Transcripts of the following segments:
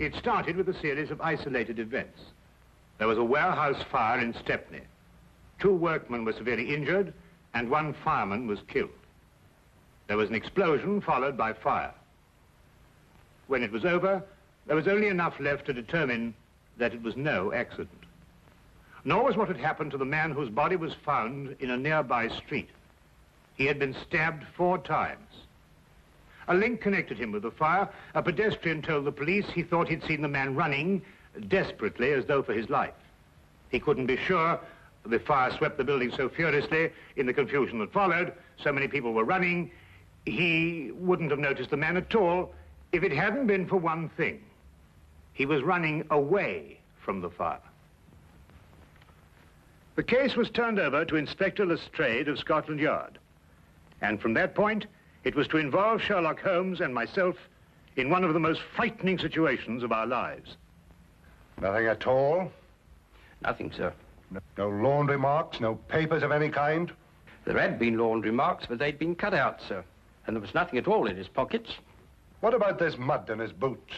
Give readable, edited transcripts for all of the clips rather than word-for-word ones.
It started with a series of isolated events. There was a warehouse fire in Stepney. 2 workmen were severely injured, and 1 fireman was killed. There was an explosion followed by fire. When it was over, there was only enough left to determine that it was no accident. Nor was what had happened to the man whose body was found in a nearby street. He had been stabbed 4 times. A link connected him with the fire. A pedestrian told the police he thought he'd seen the man running desperately as though for his life. He couldn't be sure. The fire swept the building so furiously in the confusion that followed. So many people were running. He wouldn't have noticed the man at all if it hadn't been for one thing. He was running away from the fire. The case was turned over to Inspector Lestrade of Scotland Yard. And from that point, it was to involve Sherlock Holmes and myself in one of the most frightening situations of our lives. Nothing at all? Nothing, sir. No laundry marks, no papers of any kind? There had been laundry marks, but they'd been cut out, sir. And there was nothing at all in his pockets. What about this mud in his boots?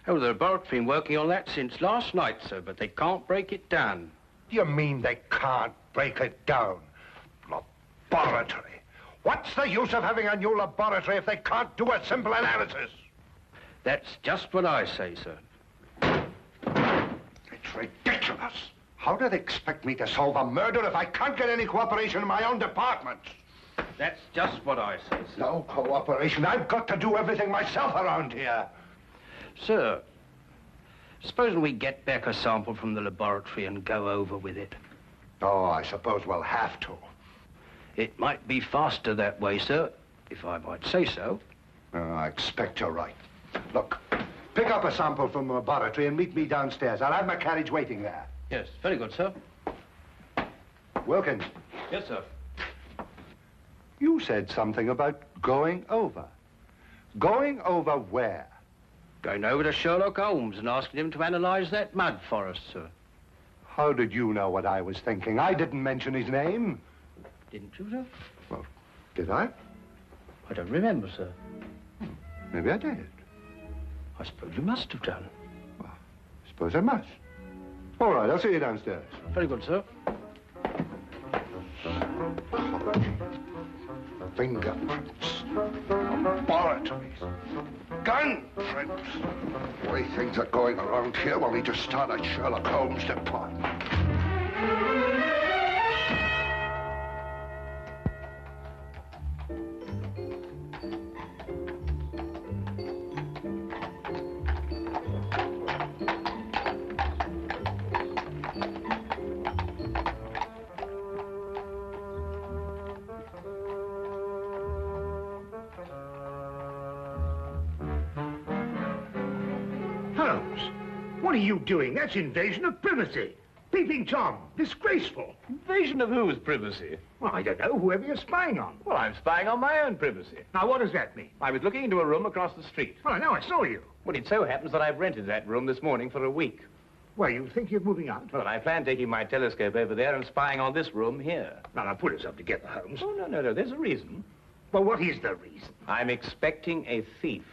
Oh, the laboratory have been working on that since last night, sir, but they can't break it down. You mean they can't break it down? Laboratory? What's the use of having a new laboratory if they can't do a simple analysis? That's just what I say, sir. It's ridiculous. How do they expect me to solve a murder if I can't get any cooperation in my own department? That's just what I say, sir. No cooperation. I've got to do everything myself around here. Sir, supposing we get back a sample from the laboratory and go over with it. Oh, I suppose we'll have to. It might be faster that way, sir, if I might say so. I expect you're right. Look, pick up a sample from the laboratory and meet me downstairs. I'll have my carriage waiting there. Yes, very good, sir. Wilkins. Yes, sir. You said something about going over. Going over where? Going over to Sherlock Holmes and asking him to analyze that mud for us, sir. How did you know what I was thinking? I didn't mention his name. Didn't you, sir? Well, did I? I don't remember, sir. Maybe I did. I suppose you must have done. Well, I suppose I must. All right, I'll see you downstairs. Very good, sir. Fingerprints. Laboratories. Gun prints. The way things are going around here, we'll need to start a Sherlock Holmes department. Holmes, what are you doing? That's invasion of privacy. Peeping Tom, disgraceful. Invasion of whose privacy? Well, I don't know, whoever you're spying on. Well, I'm spying on my own privacy. Now, what does that mean? I was looking into a room across the street. Well, I know, I saw you. Well, it so happens that I've rented that room this morning for a week. Well, you think you're moving out? Well, I plan taking my telescope over there and spying on this room here. Now, pull yourself together, Holmes. Oh, no, there's a reason. Well, what is the reason? I'm expecting a thief.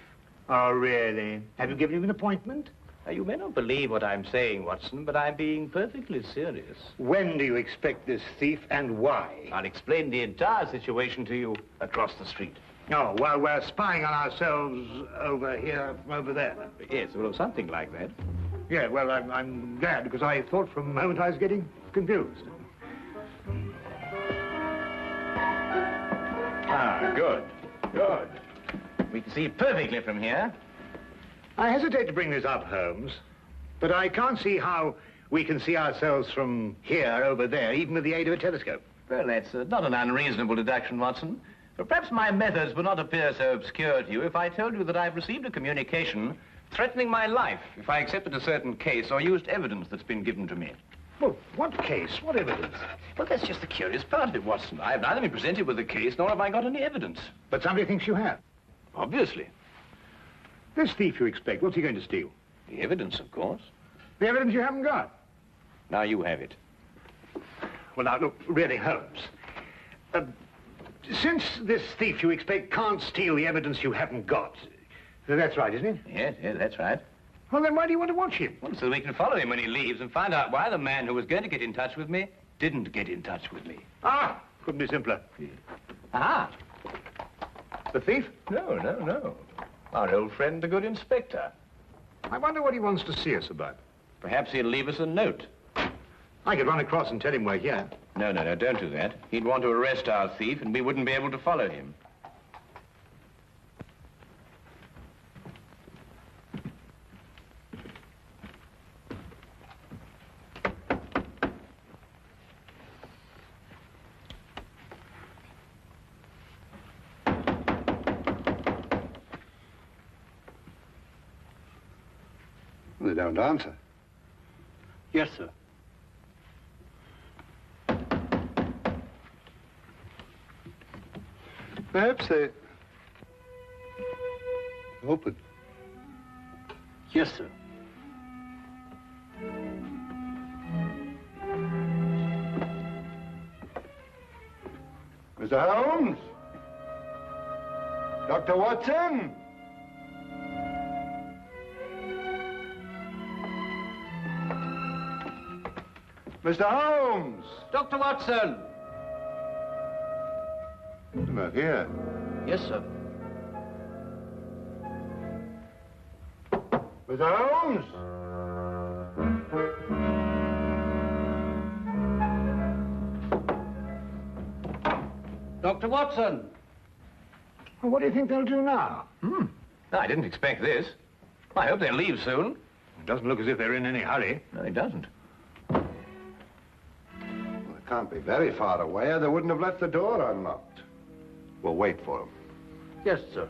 Oh, really? Have you given him an appointment? Now, you may not believe what I'm saying, Watson, but I'm being perfectly serious. When do you expect this thief and why? I'll explain the entire situation to you across the street. Oh, well, we're spying on ourselves over here, over there. Yes, well, something like that. Yeah, well, I'm glad, because I thought for a moment I was getting confused. Ah, good. We can see perfectly from here. I hesitate to bring this up, Holmes, but I can't see how we can see ourselves from here over there, even with the aid of a telescope. Well, that's not an unreasonable deduction, Watson. But perhaps my methods would not appear so obscure to you if I told you that I've received a communication threatening my life if I accepted a certain case or used evidence that's been given to me. Well, what case? What evidence? Well, that's just the curious part of it, Watson. I've neither been presented with a case, nor have I got any evidence. But somebody thinks you have. Obviously. This thief you expect, what's he going to steal? The evidence, of course. The evidence you haven't got? Now you have it. Well, now, look, really, Holmes. Since this thief you expect can't steal the evidence you haven't got, that's right, isn't it? Yes, that's right. Well, then why do you want to watch him? Well, so we can follow him when he leaves and find out why the man who was going to get in touch with me didn't get in touch with me. Ah, couldn't be simpler. Ah. The thief? No. Our old friend, the good inspector. I wonder what he wants to see us about. Perhaps he'll leave us a note. I could run across and tell him we're here. No, don't do that. He'd want to arrest our thief, and we wouldn't be able to follow him. They don't answer. Yes, sir. Perhaps they... Open. Yes, sir. Mr. Holmes? Dr. Watson? Mr. Holmes! Dr. Watson! You're not here. Yes, sir. Mr. Holmes! Dr. Watson! Well, what do you think they'll do now? No, I didn't expect this. I hope they'll leave soon. It doesn't look as if they're in any hurry. No, it doesn't. Well, it can't be very far away, or they wouldn't have left the door unlocked. We'll wait for them. Yes, sir.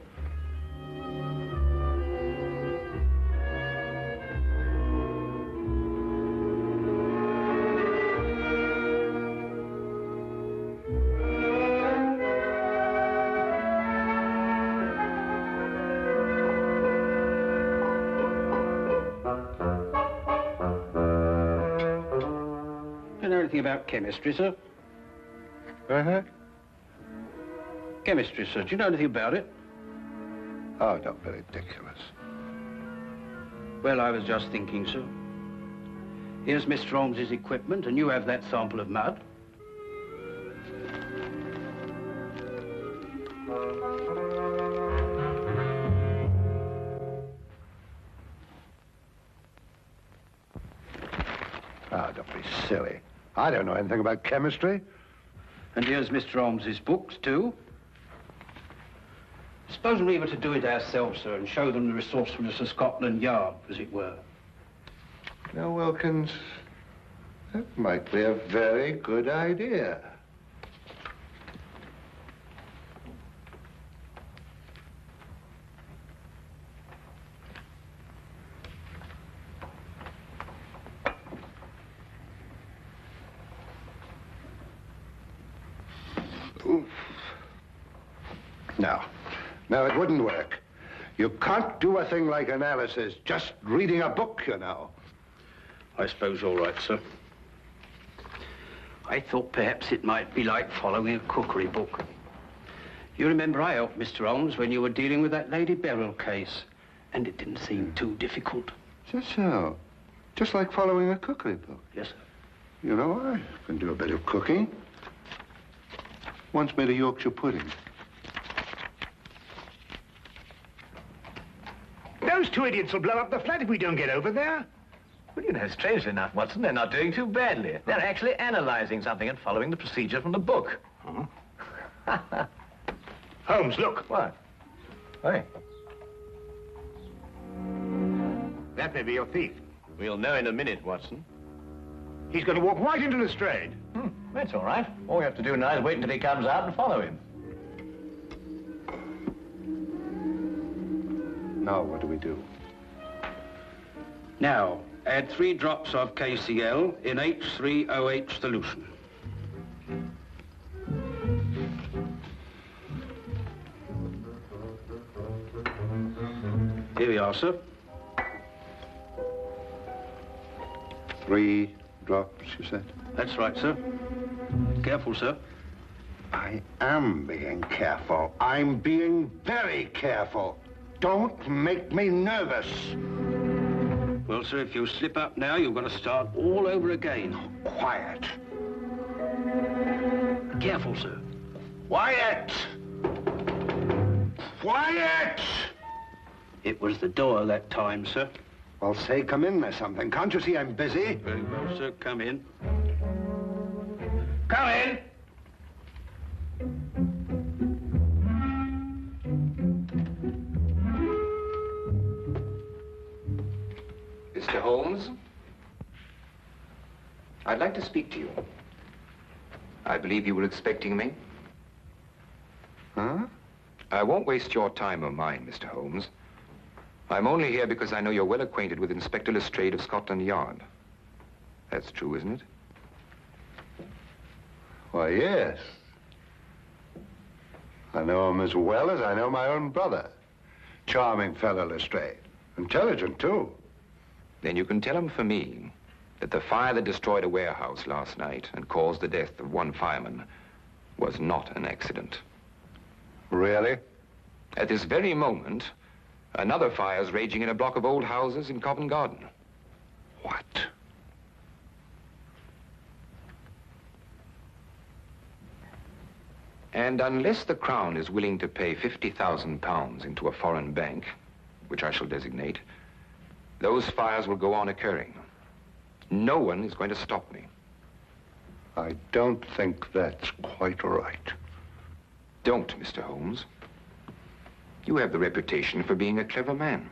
Do you know anything about chemistry, sir? Uh-huh. Chemistry, sir. Do you know anything about it? Oh, don't be ridiculous. Well, I was just thinking, sir. Here's Mr. Holmes's equipment, and you have that sample of mud. Ah, don't be silly. I don't know anything about chemistry. And here's Mr. Holmes's books, too. Suppose we were to do it ourselves, sir, and show them the resourcefulness of Scotland Yard, as it were. Now, Wilkins, that might be a very good idea. Oof. No, it wouldn't work. You can't do a thing like analysis just reading a book, you know. I suppose you're right, sir. I thought perhaps it might be like following a cookery book. You remember I helped Mr. Holmes when you were dealing with that Lady Beryl case, and it didn't seem too difficult. Just so. Just like following a cookery book. Yes, sir. You know, I can do a bit of cooking. Once made a Yorkshire pudding. Those two idiots will blow up the flat if we don't get over there. Well, you know, strangely enough, Watson, they're not doing too badly. They're actually analyzing something and following the procedure from the book. Huh? Holmes, look. What? Hey. That may be your thief. We'll know in a minute, Watson. He's going to walk right into Lestrade. That's all right. All we have to do now is wait until he comes out and follow him. Now, what do we do? Now, add 3 drops of KCl in H3OH solution. Here we are, sir. 3 drops, you said? That's right, sir. Careful, sir. I am being careful. I'm being very careful. Don't make me nervous. Well, sir, if you slip up now, you've got to start all over again. Quiet. Careful, sir. Quiet! Quiet! It was the door that time, sir. Well, say, come in or something. Can't you see I'm busy? Very well, sir. Come in. Come in. Mr. Holmes, I'd like to speak to you. I believe you were expecting me. Huh? I won't waste your time or mine, Mr. Holmes. I'm only here because I know you're well acquainted with Inspector Lestrade of Scotland Yard. That's true, isn't it? Why, yes. I know him as well as I know my own brother. Charming fellow, Lestrade. Intelligent, too. Then you can tell him for me that the fire that destroyed a warehouse last night and caused the death of one fireman was not an accident. Really? At this very moment, another fire is raging in a block of old houses in Covent Garden. What? And unless the Crown is willing to pay £50,000 into a foreign bank, which I shall designate, those fires will go on occurring. No one is going to stop me. I don't think that's quite right. Don't, Mr. Holmes. You have the reputation for being a clever man.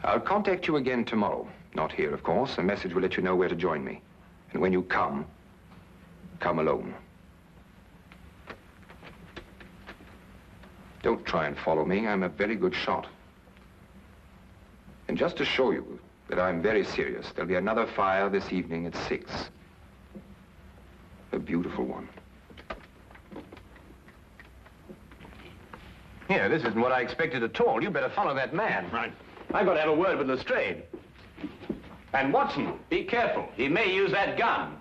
I'll contact you again tomorrow. Not here, of course. A message will let you know where to join me. And when you come alone. Don't try and follow me. I'm a very good shot. And just to show you that I'm very serious, there'll be another fire this evening at 6. A beautiful one. Here, this isn't what I expected at all. You better follow that man. Right. I've got to have a word with Lestrade. And Watson, be careful. He may use that gun.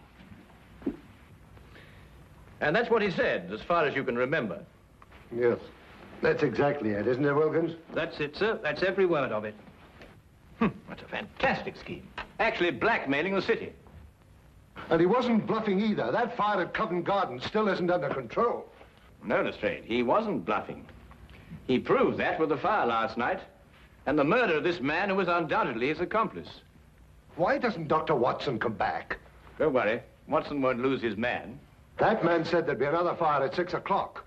And that's what he said, as far as you can remember. Yes. That's exactly it, isn't it, Wilkins? That's it, sir. That's every word of it. That's a fantastic scheme. Actually blackmailing the city. And he wasn't bluffing either. That fire at Covent Garden still isn't under control. No, Lestrade, he wasn't bluffing. He proved that with the fire last night, and the murder of this man who was undoubtedly his accomplice. Why doesn't Dr. Watson come back? Don't worry, Watson won't lose his man. That man said there'd be another fire at 6 o'clock.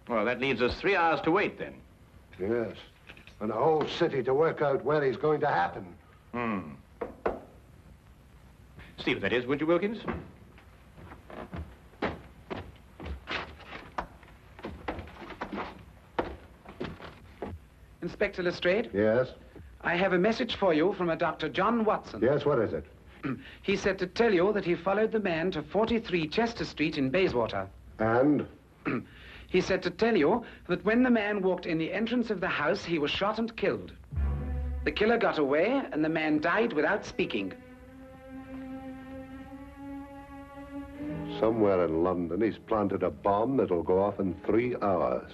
Well, that leaves us 3 hours to wait, then. Yes. And the whole city to work out where he's going to happen. See what that is, would you, Wilkins? Inspector Lestrade, Yes? I have a message for you from a Dr. John Watson. Yes, what is it? He said to tell you that he followed the man to 43 Chester Street in Bayswater. And? He said to tell you that when the man walked in the entrance of the house, he was shot and killed. The killer got away, and the man died without speaking. Somewhere in London, he's planted a bomb that'll go off in 3 hours.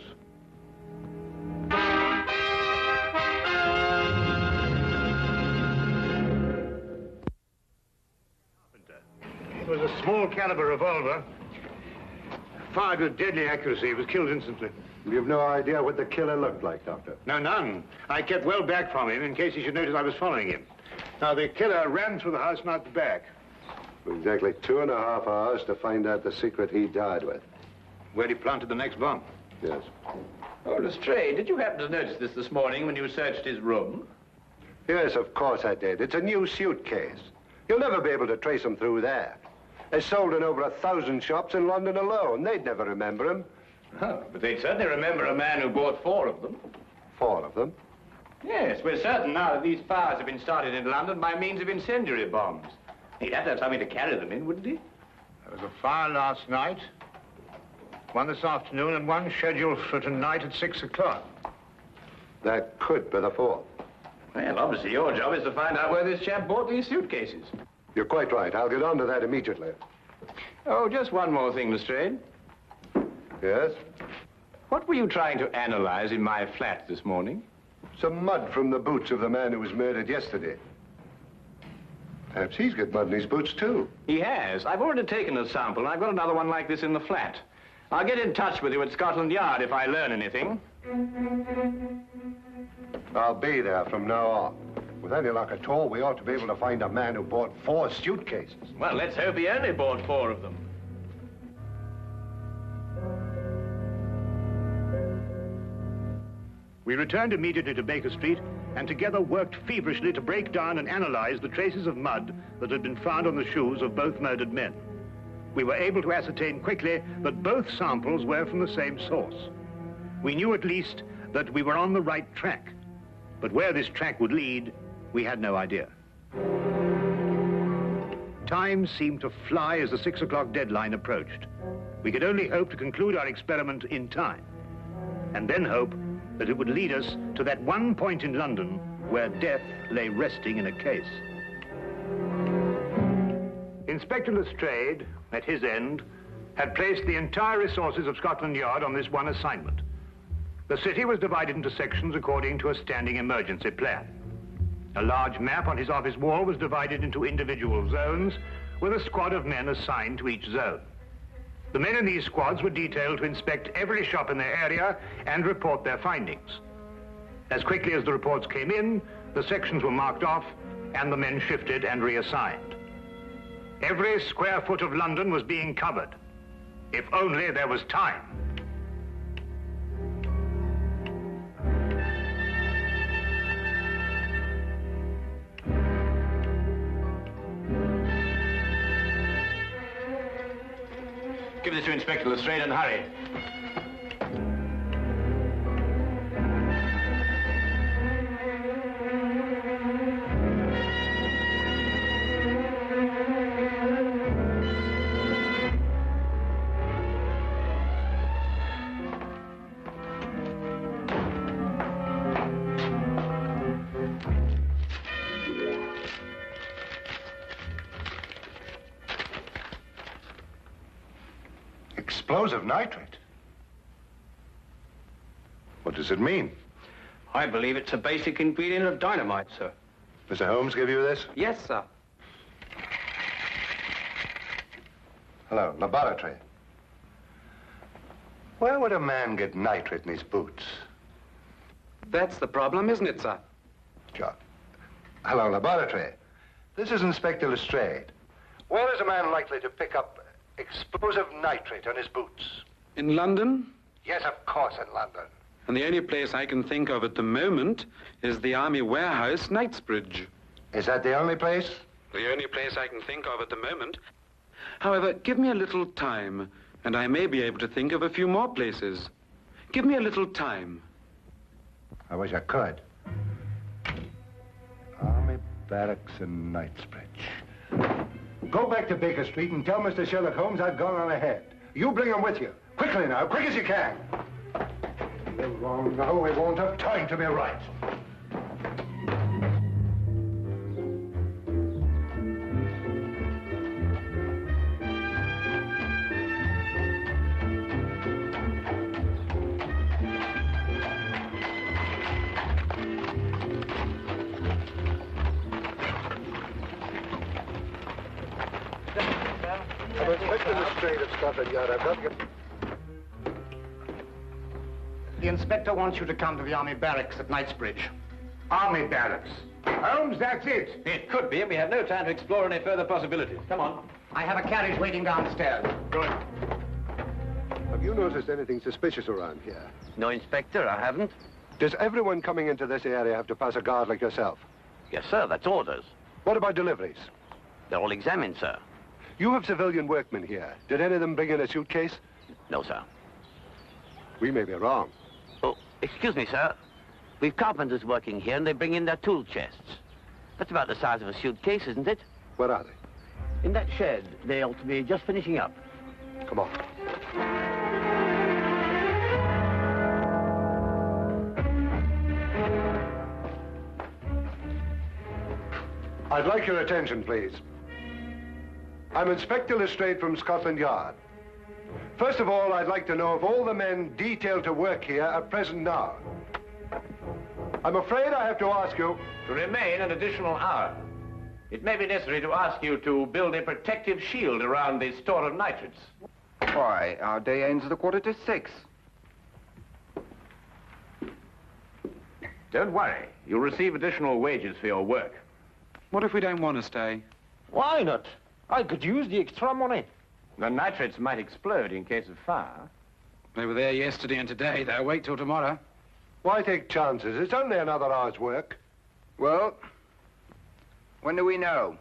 It was a small caliber revolver. Fired with deadly accuracy. He was killed instantly. You've no idea what the killer looked like, Doctor? No, none. I kept well back from him in case he should notice I was following him. Now, the killer ran through the house and out the back. Exactly 2.5 hours to find out the secret he died with. Where he planted the next bomb. Yes. Oh, Lestrade, did you happen to notice this morning when you searched his room? Yes, of course I did. It's a new suitcase. You'll never be able to trace him through there. It's sold in over 1,000 shops in London alone. They'd never remember him. Oh, but they'd certainly remember a man who bought 4 of them. 4 of them? Yes, we're certain now that these fires have been started in London by means of incendiary bombs. He'd have to have something to carry them in, wouldn't he? There was a fire last night, one this afternoon, and one scheduled for tonight at 6 o'clock. That could be the 4th. Well, obviously your job is to find out where this chap bought these suitcases. You're quite right. I'll get on to that immediately. Oh, just one more thing, Lestrade. Yes? What were you trying to analyze in my flat this morning? Some mud from the boots of the man who was murdered yesterday. Perhaps he's got mud in his boots, too. He has. I've already taken a sample, and I've got another one like this in the flat. I'll get in touch with you at Scotland Yard if I learn anything. I'll be there from now on. With any luck at all, we ought to be able to find a man who bought 4 suitcases. Well, let's hope he only bought 4 of them. We returned immediately to Baker Street and together worked feverishly to break down and analyze the traces of mud that had been found on the shoes of both murdered men. We were able to ascertain quickly that both samples were from the same source. We knew at least that we were on the right track, but where this track would lead, we had no idea. Time seemed to fly as the 6 o'clock deadline approached. We could only hope to conclude our experiment in time, and then hope that it would lead us to that one point in London where death lay resting in a case. Inspector Lestrade, at his end, had placed the entire resources of Scotland Yard on this one assignment. The city was divided into sections according to a standing emergency plan. A large map on his office wall was divided into individual zones, with a squad of men assigned to each zone. The men in these squads were detailed to inspect every shop in their area and report their findings. As quickly as the reports came in, the sections were marked off and the men shifted and reassigned. Every square foot of London was being covered, if only there was time. Give this to Inspector Lestrade and hurry. Explosive nitrate? What does it mean? I believe it's a basic ingredient of dynamite, sir. Mr. Holmes give you this? Yes, sir. Hello, laboratory. Where would a man get nitrate in his boots? That's the problem, isn't it, sir? Sure. Hello, laboratory. This is Inspector Lestrade. Where is a man likely to pick up explosive nitrate on his boots? In London? Yes, of course, in London. And the only place I can think of at the moment is the Army Warehouse, Knightsbridge. Is that the only place? The only place I can think of at the moment. However, give me a little time, and I may be able to think of a few more places. Give me a little time. I wish I could. Army Barracks in Knightsbridge. Go back to Baker Street and tell Mr. Sherlock Holmes I've gone on ahead. You bring him with you. Quickly now, quick as you can. You're wrong now. We won't have time to be right. I'm Inspector Lestrade of Scotland Yard. I've got to get... The inspector wants you to come to the Army Barracks at Knightsbridge. Army Barracks? Holmes, that's it. It could be, and we have no time to explore any further possibilities. Come on. I have a carriage waiting downstairs. Good. Have you noticed anything suspicious around here? No, Inspector, I haven't. Does everyone coming into this area have to pass a guard like yourself? Yes, sir, that's orders. What about deliveries? They're all examined, sir. You have civilian workmen here. Did any of them bring in a suitcase? No, sir. We may be wrong. Oh, excuse me, sir. We've carpenters working here, and they bring in their tool chests. That's about the size of a suitcase, isn't it? Where are they? In that shed. They ought to be just finishing up. Come on. I'd like your attention, please. I'm Inspector Lestrade from Scotland Yard. First of all, I'd like to know if all the men detailed to work here are present now. I'm afraid I have to ask you. To remain an additional hour. It may be necessary to ask you to build a protective shield around the store of nitrates. Why, our day ends at 5:45. Don't worry. You'll receive additional wages for your work. What if we don't want to stay? Why not? I could use the extra money. The nitrates might explode in case of fire. They were there yesterday and today. They'll wait till tomorrow. Why take chances? It's only another hour's work. Well, when do we know?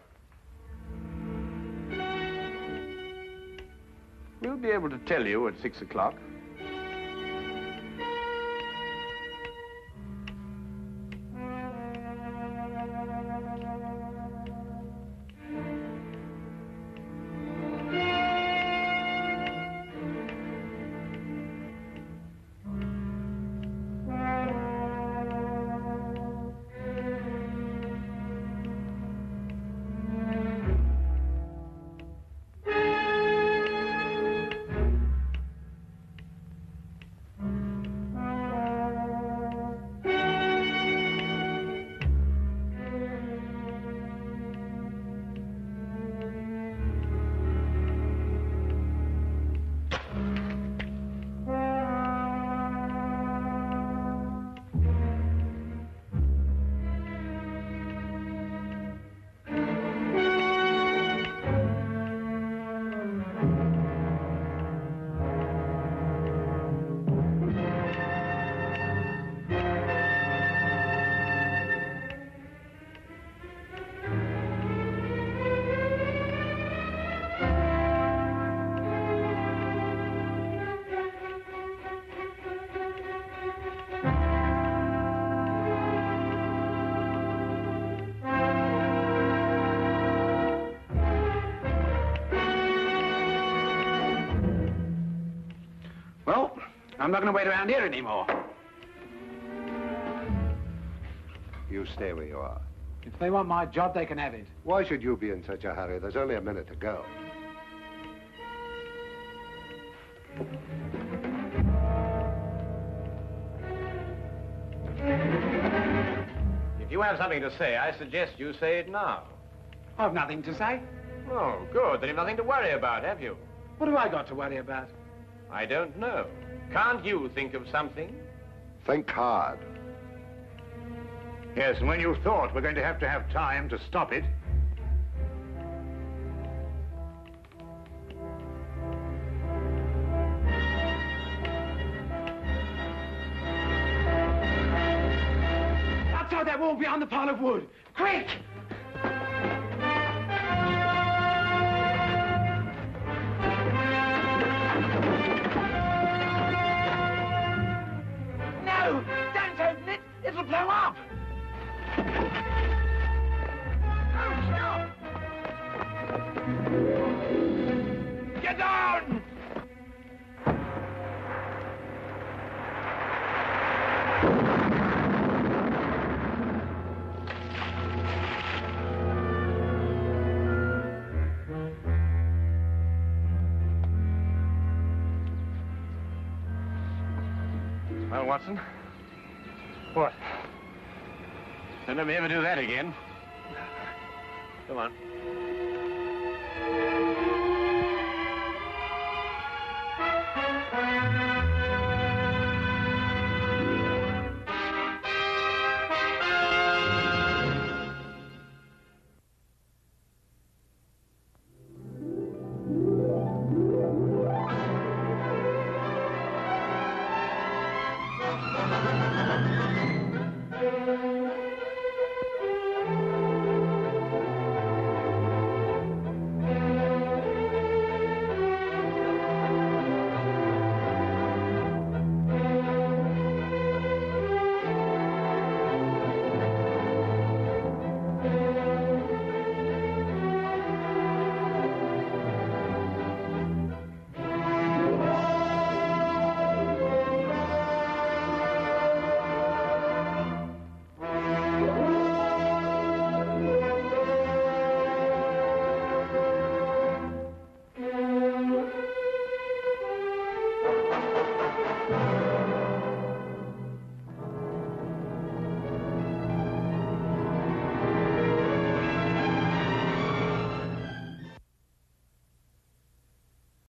We'll be able to tell you at 6 o'clock. Well, I'm not going to wait around here anymore. You stay where you are. If they want my job, they can have it. Why should you be in such a hurry? There's only a minute to go. If you have something to say, I suggest you say it now. I've nothing to say. Oh, good. Then you've nothing to worry about, have you? What have I got to worry about? I don't know. Can't you think of something? Think hard. Yes, and when you thought we're going to have time to stop it, outside that wall behind the pile of wood. Quick! No! Don't open it! It'll blow up! Oh, stop! Get down! Well, Watson? What? Don't let me ever do that again. Come on.